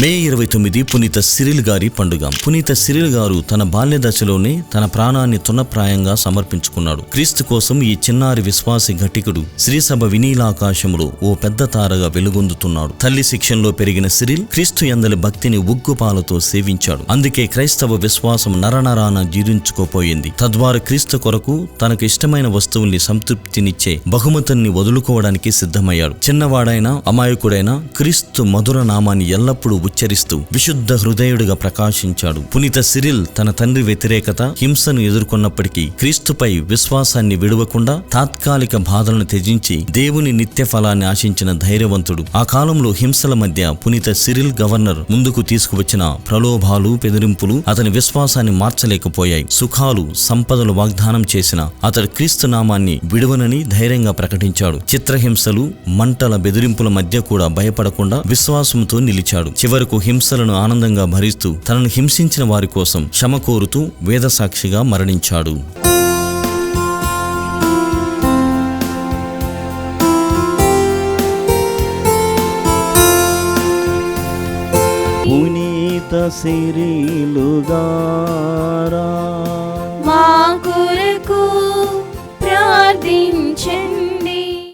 మే 29 పునీత సిరిల్ గారి పండుగ. పునీత సిరిల్ గారు తన బాల్య దశలోనే తన ప్రాణాన్ని తునప్రాయంగా సమర్పించుకున్నాడు. క్రీస్తు కోసం ఈ చిన్నారి విశ్వాసి ఘటికుడు శ్రీసభ వినీలాకాశములో ఓ పెద్ద తారగా వెలుగొందుతున్నాడు. తల్లి శిక్షణలో పెరిగిన సిరిల్ క్రీస్తు యందలి భక్తిని ఉగ్గుపాలతో సేవించాడు. అందుకే క్రైస్తవ విశ్వాసం నరనరాన జీర్ణించుకోపోయింది. తద్వారా క్రీస్తు కొరకు తనకు ఇష్టమైన వస్తువుల్ని సంతృప్తినిచ్చే బహుమతుల్ని వదులుకోవడానికి సిద్ధమయ్యాడు. చిన్నవాడైనా అమాయకుడైనా క్రీస్తు మధుర నామాన్ని ఎల్లప్పుడూ ఉచ్చరిస్తూ విశుద్ధ హృదయుడిగా ప్రకాశించాడు. పునీత సిరిల్ తన తండ్రి వ్యతిరేకత, హింసను ఎదుర్కొన్నప్పటికీ క్రీస్తుపై విశ్వాసాన్ని విడవకుండా తాత్కాలిక బాధలను త్యజించి దేవుని నిత్య ఫలాన్ని ఆశించిన ధైర్యవంతుడు. ఆ కాలంలో హింసల మధ్య పునీత సిరిల్ గవర్నర్ ముందుకు తీసుకువచ్చిన ప్రలోభాలు, బెదిరింపులు అతని విశ్వాసాన్ని మార్చలేకపోయాయి. సుఖాలు, సంపదలు వాగ్దానం చేసిన అతడు క్రీస్తు నామాన్ని విడువనని ధైర్యంగా ప్రకటించాడు. చిత్రహింసలు, మంటల బెదిరింపుల మధ్య కూడా భయపడకుండా విశ్వాసంతో నిలిచాడు. చివరకు హింసలను ఆనందంగా భరిస్తూ తనను హింసించిన వారి కోసం క్షమ కోరుతూ వేదసాక్షిగా మరణించాడు. పునీత సిరిల్ గారా